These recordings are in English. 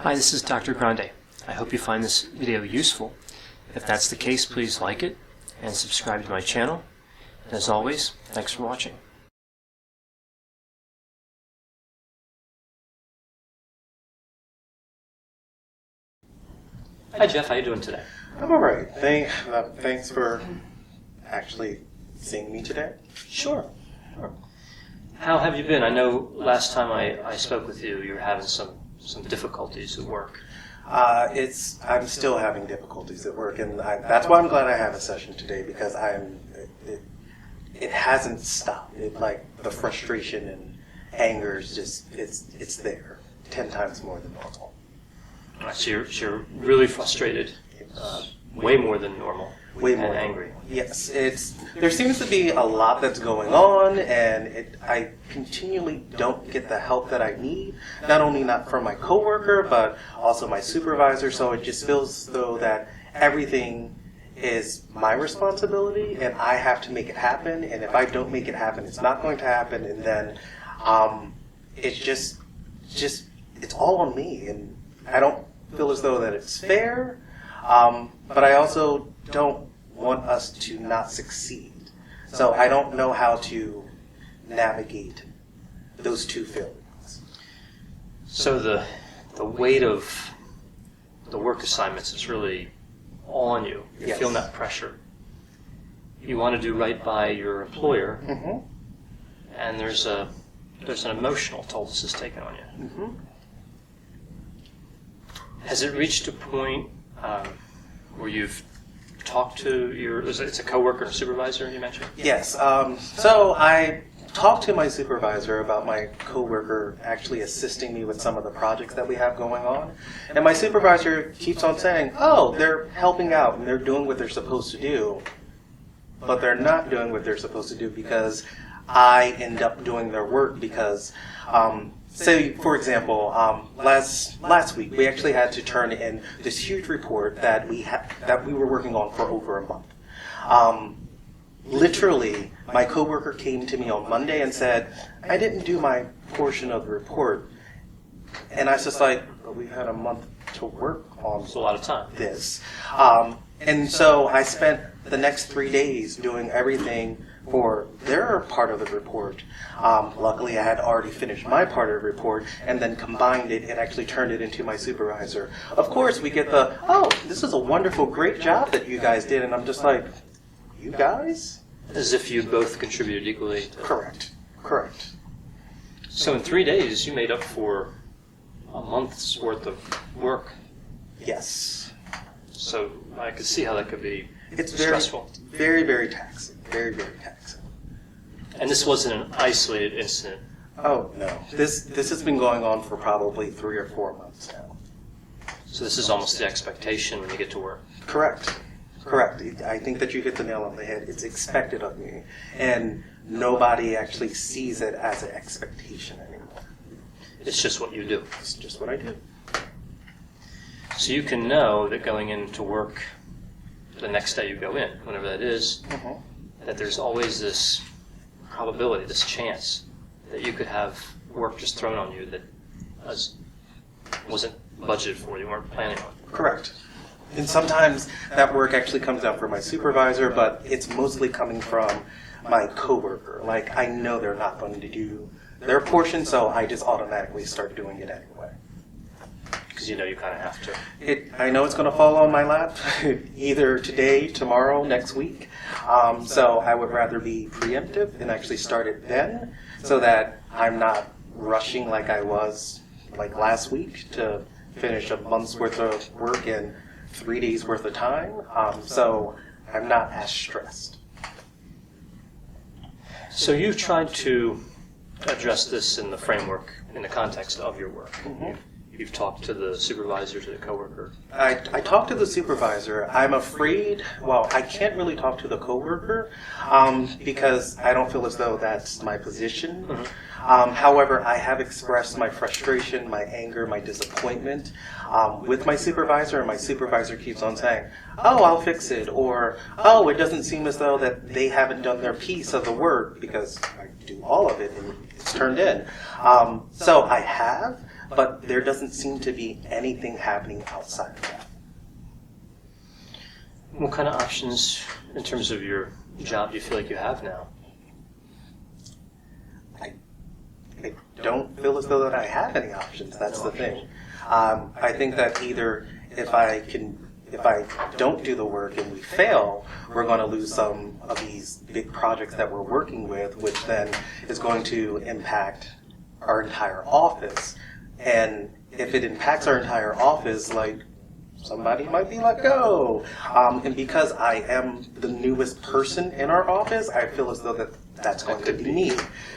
Hi, this is Dr. Grande. I hope you find this video useful. If that's the case, please like it and subscribe to my channel. And as always, thanks for watching. Hi Jeff, how you doing today? I'm all right. Thanks for actually seeing me today. Sure. How have you been? I know last time I spoke with you, you were having some difficulties at work. I'm still having difficulties at work, and that's why I'm glad I have a session today, because it hasn't stopped. The frustration and anger is just it's there 10 times more than normal. So you're really frustrated, way more than normal, way more angry. Yes, there seems to be a lot that's going on, and I continually don't get the help that I need. Not from my coworker, but also my supervisor. So it just feels as though that everything is my responsibility, and I have to make it happen. And if I don't make it happen, it's not going to happen. And then it's just it's all on me, and I don't feel as though that it's fair. But I also don't want us to not succeed. So I don't know how to navigate those two feelings. So the weight of the work assignments is really all on you. You're Yes. feeling that pressure. You want to do right by your employer, and there's an emotional toll this is taking on you. Has it reached a point where you've talked to it's a coworker or supervisor you mentioned? Yes. So I talked to my supervisor about my coworker actually assisting me with some of the projects that we have going on. And my supervisor keeps on saying, oh, they're helping out and they're doing what they're supposed to do. But they're not doing what they're supposed to do because I end up doing their work because say, for example, last week we actually had to turn in this huge report that we were working on for over a month. Literally, my coworker came to me on Monday and said, "I didn't do my portion of the report," and I was just like, well, "We had a month to work on It's a lot of time. this," and so I spent the next 3 days doing everything for their part of the report. Luckily, I had already finished my part of the report and then combined it and actually turned it into my supervisor. Of course, we get oh, this is a wonderful, great job that you guys did. And I'm just like, you guys? As if you both contributed equally. Correct. So in 3 days, you made up for a month's worth of work. Yes. So I could see how that could be It's stressful. very, very taxing. Very, very taxing. And this wasn't an isolated incident. Oh, no. This has been going on for probably 3 or 4 months now. So this is almost the expectation when you get to work. Correct. I think that you hit the nail on the head. It's expected of me. And nobody actually sees it as an expectation anymore. It's just what you do. It's just what I do. So you can know that going into work the next day you go in, whenever that is, that there's always this probability, this chance that you could have work just thrown on you that wasn't budgeted for, you weren't planning on. Correct. And sometimes that work actually comes out from my supervisor, but it's mostly coming from my coworker. Like, I know they're not going to do their portion, so I just automatically start doing it anyway. Because you know you kind of have to. I know it's going to fall on my lap either today, tomorrow, next week. So I would rather be preemptive and actually start it then so that I'm not rushing like I was like last week to finish a month's worth of work in 3 days worth of time. So I'm not as stressed. So you've tried to address this in the framework, in the context of your work. You've talked to the supervisor, to the coworker. I talked to the supervisor. I'm afraid, I can't really talk to the coworker because I don't feel as though that's my position. However, I have expressed my frustration, my anger, my disappointment with my supervisor, and my supervisor keeps on saying, oh, I'll fix it, or, oh, it doesn't seem as though that they haven't done their piece of the work, because I do all of it and it's turned in. So I have, but there doesn't seem to be anything happening outside of that. What kind of options in terms of your job do you feel like you have now? I don't feel as though that I have any options. That's the thing. I think that either if I don't do the work and we fail, we're going to lose some of these big projects that we're working with, which then is going to impact our entire office. And if it impacts our entire office, like, somebody might be let go. And because I am the newest person in our office, I feel as though that's going to be me.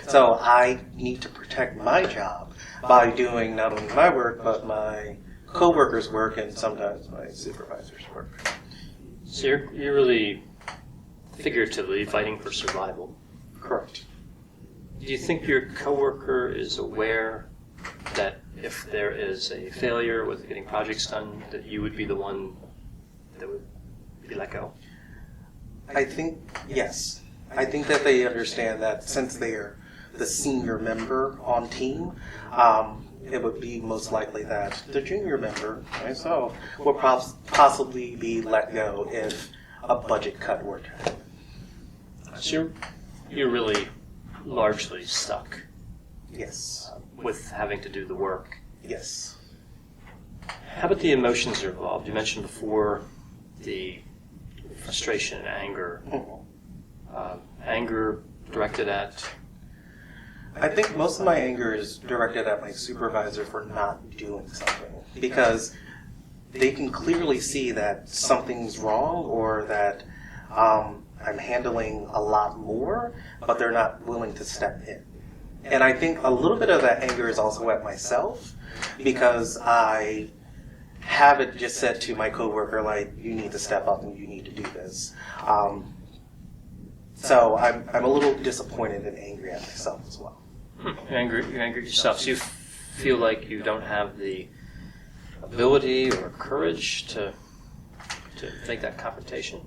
So I need to protect my job by doing not only my work, but my coworkers' work and sometimes my supervisor's work. So you're really figuratively fighting for survival. Correct. Do you think your coworker is aware that if there is a failure with getting projects done, that you would be the one that would be let go? I think, yes. I think that they understand that since they are the senior member on team, it would be most likely that the junior member, myself, would possibly be let go if a budget cut were to happen. So you're really largely stuck Yes. with having to do the work. Yes. How about the emotions that are involved? You mentioned before the frustration and anger. Anger directed at... I think most of my anger is directed at my supervisor for not doing something, because they can clearly see that something's wrong or that I'm handling a lot more, but they're not willing to step in. And I think a little bit of that anger is also at myself, because I haven't just said to my coworker, like, you need to step up and you need to do this. So I'm a little disappointed and angry at myself as well. You're angry at yourself. So you feel like you don't have the ability or courage to make that confrontation?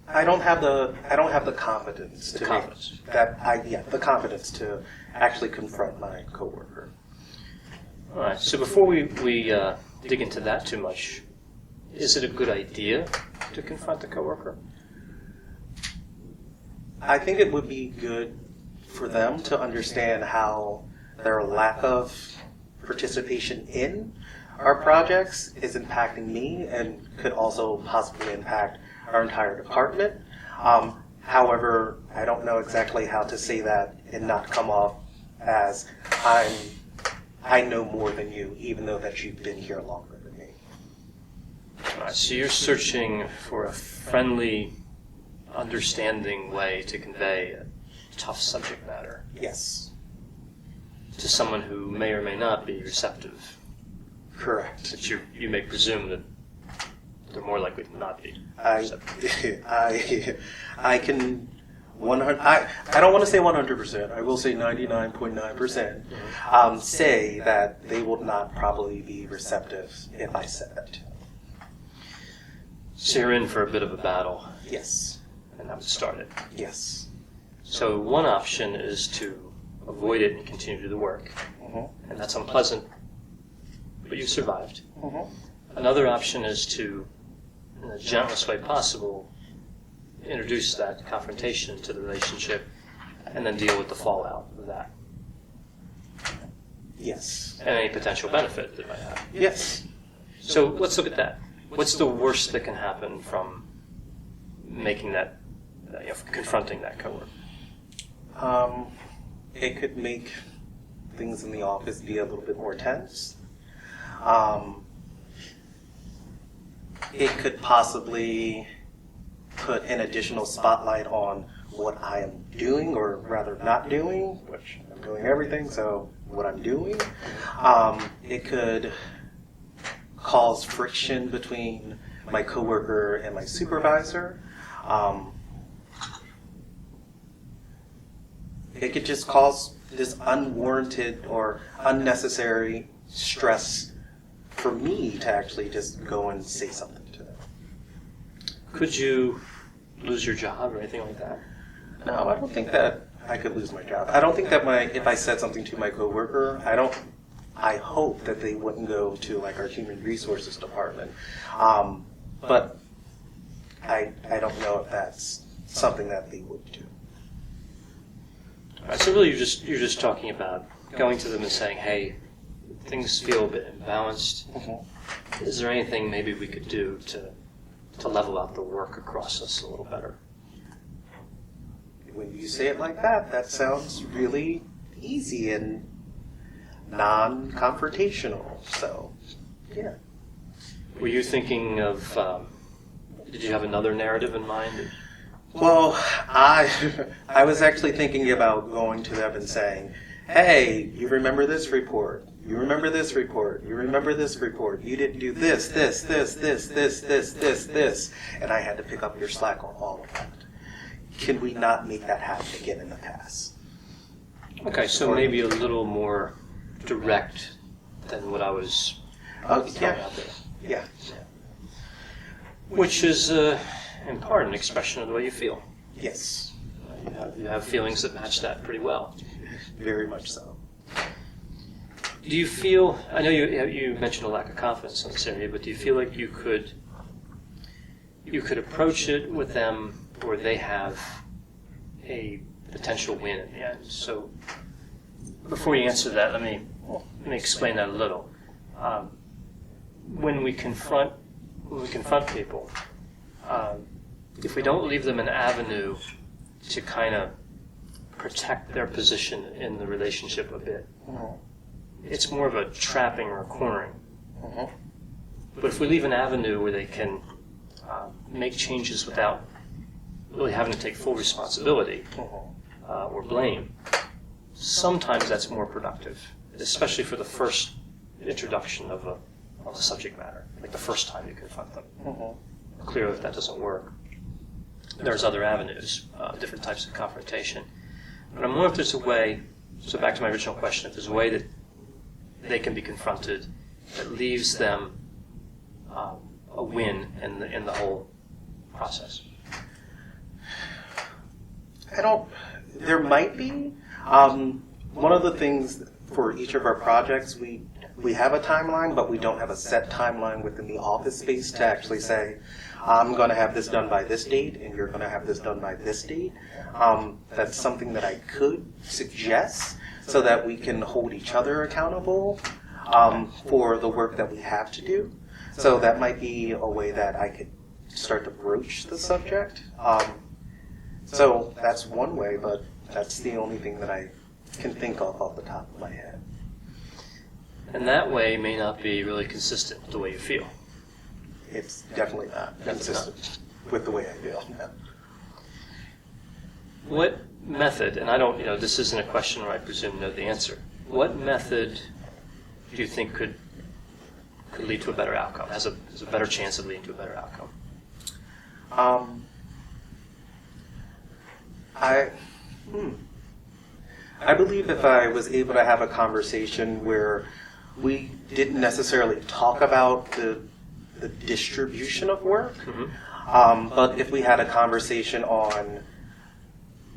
I don't have the confidence to the confidence to actually confront my coworker. All right. So before we dig into that too much, is it a good idea to confront the coworker? I think it would be good for them to understand how their lack of participation in our projects is impacting me and could also possibly impact our entire department. However, I don't know exactly how to say that and not come off as I know more than you, even though that you've been here longer than me. All right. So you're searching for a friendly, understanding way to convey a tough subject matter. Yes. To someone who may or may not be receptive. Correct. But you may presume that they're more likely to not be receptive. I can 100. I don't want to say 100%. I will say 99.9%. Say that they will not probably be receptive if I said that. So you're in for a bit of a battle, Yes. and that would start it. Yes. So one option is to avoid it and continue to do the work, and that's unpleasant, but you survived. Another option is to, in the gentlest way possible, introduce that confrontation to the relationship and then deal with the fallout of that. Yes. And any potential benefit that it might have. Yes. So let's look at that. What's the worst that can happen from making that, confronting that coworker? It could make things in the office be a little bit more tense. It could possibly put an additional spotlight on what I am doing, or rather not doing, which I'm doing everything, so what I'm doing. It could cause friction between my coworker and my supervisor. It could just cause this unwarranted or unnecessary stress for me to actually just go and say something to them. Could you lose your job or anything like that? No, I don't think that I could lose my job. I don't think that if I said something to my coworker, I hope that they wouldn't go to like our human resources department. But I don't know if that's something that they would do. All right, so really you're just talking about going to them and saying, hey, things feel a bit imbalanced. Mm-hmm. Is there anything maybe we could do to level out the work across us a little better? When you say it like that, that sounds really easy and non-confrontational. So, yeah. Were you thinking of, did you have another narrative in mind? Well, I was actually thinking about going to them and saying, hey, you remember this report? You remember this report? You remember this report? You didn't do this, this, this, this, this, this, this, this. And I had to pick up your slack on all of that. Can we not make that happen again in the past? Okay, so maybe a little more direct than what I was throwing out there. Yeah. Which is, in part, an expression of the way you feel. Yes. You have feelings that match that pretty well. Very much so. Do you feel, I know you mentioned a lack of confidence in this area, but do you feel like you could approach it with them where they have a potential win in the end? So before you answer that, let me explain that a little. When we confront people, if we don't leave them an avenue to kind of protect their position in the relationship a bit, it's more of a trapping or a cornering. But if we leave an avenue where they can make changes without really having to take full responsibility or blame, sometimes that's more productive, especially for the first introduction of a subject matter, like the first time you confront them. Clearly, if that doesn't work, there's other avenues, different types of confrontation. But I'm wondering if there's a way, so back to my original question, if there's a way that they can be confronted that leaves them a win in the whole process. There might be. One of the things for each of our projects, we have a timeline, but we don't have a set timeline within the office space to actually say, I'm going to have this done by this date, and you're going to have this done by this date. That's something that I could suggest so that we can hold each other accountable for the work that we have to do. So that might be a way that I could start to broach the subject. So that's one way, but that's the only thing that I can think of off the top of my head. And that way may not be really consistent with the way you feel. It's definitely not consistent with the way I feel. What method, and I don't, this isn't a question where I presume know the answer. What method do you think could lead to a better outcome, has a better chance of leading to a better outcome? I believe if I was able to have a conversation where we didn't necessarily talk about the distribution of work, but if we had a conversation on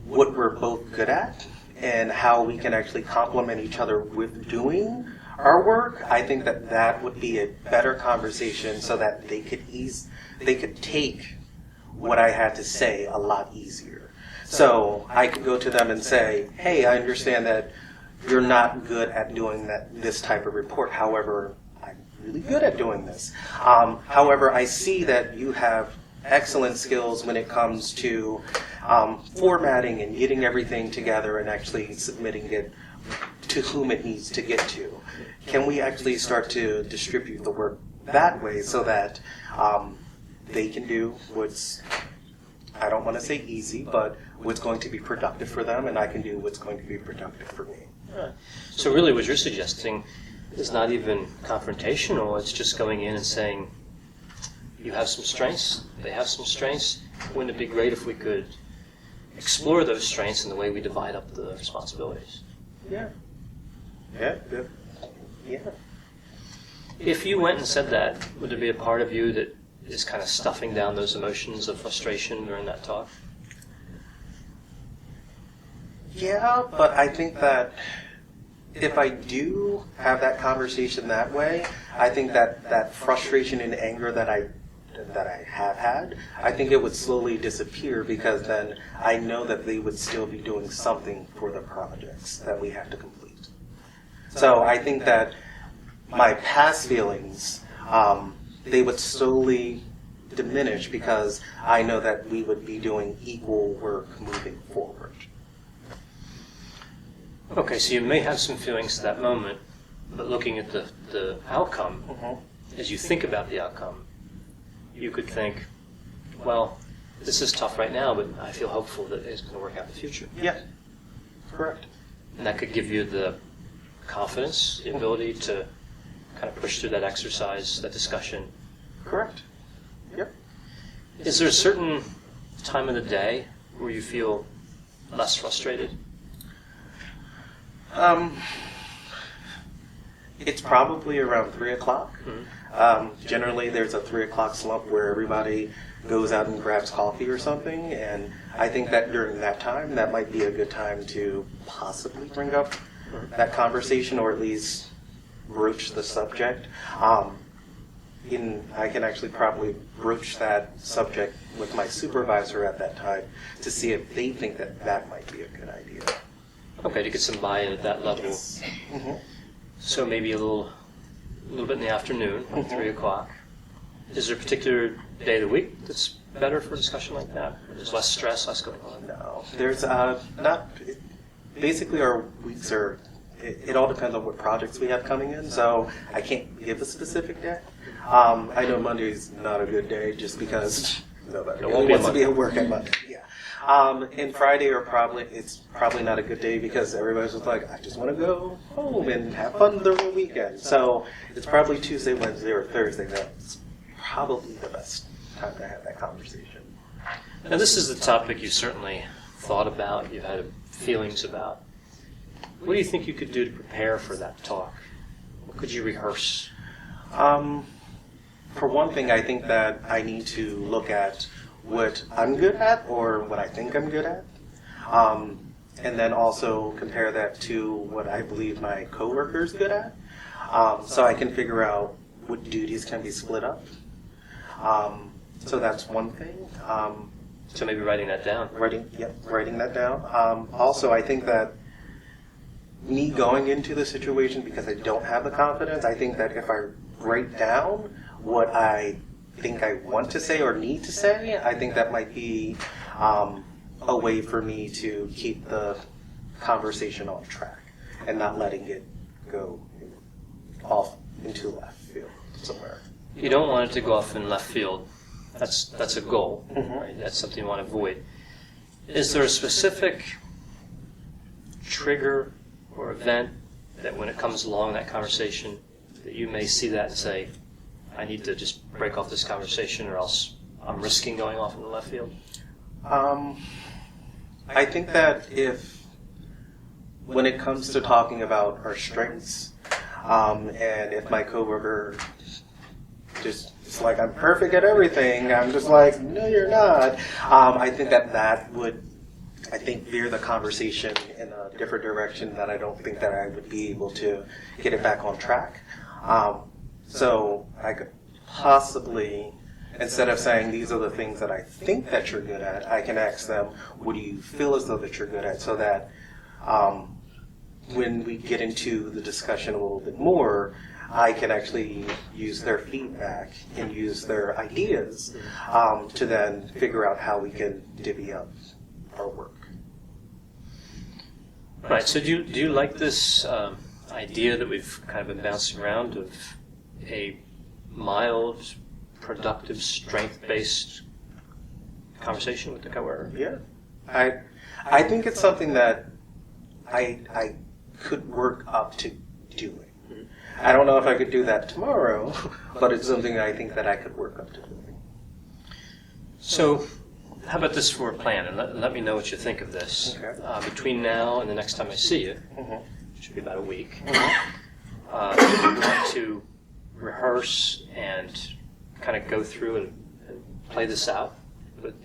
what we're both good at and how we can actually complement each other with doing our work, I think that would be a better conversation so that they could take what I had to say a lot easier. So I could go to them and say, hey, I understand that you're not good at doing this type of report. However, I'm really good at doing this. However, I see that you have excellent skills when it comes to formatting and getting everything together and actually submitting it to whom it needs to get to. Can we actually start to distribute the work that way so that they can do what's, I don't want to say easy, but what's going to be productive for them, and I can do what's going to be productive for me. Right. So really what you're suggesting is not even confrontational, it's just going in and saying, you have some strengths, they have some strengths. Wouldn't it be great if we could explore those strengths in the way we divide up the responsibilities? Yeah. If you went and said that, would there be a part of you that is kind of stuffing down those emotions of frustration during that talk? Yeah, but I think that if I do have that conversation that way, I think that frustration and anger that I have had, I think it would slowly disappear because then I know that they would still be doing something for the projects that we have to complete. So I think that my past feelings, they would slowly diminish because I know that we would be doing equal work moving forward. Okay, so you may have some feelings at that moment, but looking at the outcome, as you think about the outcome, you could think, well, this is tough right now, but I feel hopeful that it's going to work out in the future. Yeah, correct. And that could give you the confidence, the ability to kind of push through that exercise, that discussion. Correct. Yep. Is there a certain time of the day where you feel less frustrated? It's probably around 3 o'clock. Generally, there's a 3 o'clock slump where everybody goes out and grabs coffee or something, and I think that during that time, that might be a good time to possibly bring up that conversation or at least broach the subject. I can actually probably broach that subject with my supervisor at that time to see if they think that might be a good idea. Okay, to get some buy-in at that level. Yes. So maybe a little bit in the afternoon, 3 o'clock. Is there a particular day of the week that's better for a discussion like that? There's less stress, less going on? No, there's not. Basically, our weeks are. It all depends on what projects we have coming in, so I can't give a specific day. I know Monday's not a good day just because nobody really wants to be at work at Monday. Yeah. And Friday it's probably not a good day because everybody's just like, I just want to go home and have fun during the weekend. So it's probably Tuesday, Wednesday, or Thursday that's probably the best time to have that conversation. Now this is the topic you certainly thought about, you've had feelings about. What do you think you could do to prepare for that talk? What could you rehearse? For one thing, I think that I need to look at what I'm good at or what I think I'm good at. And then also compare that to what I believe my coworker is good at. So I can figure out what duties can be split up. So that's one thing. So maybe writing that down. Writing that down. Also, I think that me going into the situation because I don't have the confidence, I think that if I write down what I think I want to say or need to say, I think that might be a way for me to keep the conversation on track and not letting it go off into left field somewhere. You don't want it to go off in left field. That's a goal, right? That's something you want to avoid. Is there a specific trigger or event that when it comes along in that conversation that you may see that and say, I need to just break off this conversation or else I'm risking going off in the left field? I think that when it comes to talking about our strengths, and if my coworker just is like, I'm perfect at everything, I'm just like, no, you're not. I think that would, veer the conversation in a different direction that I don't think that I would be able to get it back on track. So I could possibly, instead of saying these are the things that I think that you're good at, I can ask them, what do you feel as though that you're good at, so that when we get into the discussion a little bit more, I can actually use their feedback and use their ideas to then figure out how we can divvy up our work. Right, so do you like this idea that we've kind of been bouncing around of a mild, productive, strength-based conversation with the coworker? Yeah. I think it's something that I could work up to doing. I don't know if I could do that tomorrow, but it's something I think that I could work up to doing. So, how about this for a plan? And let me know what you think of this. Okay. Between now and the next time I see you, which should be about a week, do you want to rehearse and kind of go through and play this out with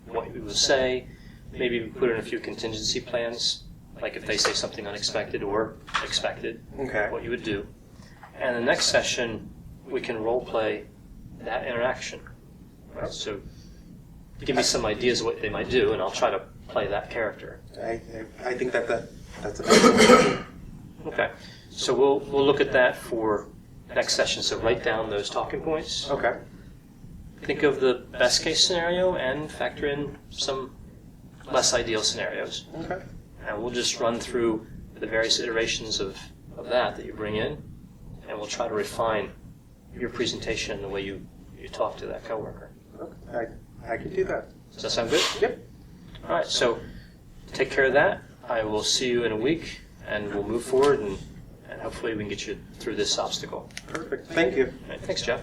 what we will say, maybe put in a few contingency plans like if they say something unexpected or expected, Okay. what you would do. And the next session, we can role play that interaction. Right? So give me some ideas of what they might do, and I'll try to play that character. I think that's amazing. Okay. So we'll look at that for next session. So write down those talking points. Okay. Think of the best case scenario and factor in some less ideal scenarios. Okay. And we'll just run through the various iterations of that you bring in, and we'll try to refine your presentation and the way you talk to that coworker. I can do that. Does that sound good? Yep. All right, so take care of that. I will see you in a week, and we'll move forward, and hopefully we can get you through this obstacle. Perfect. Thank you. All right, thanks, Jeff.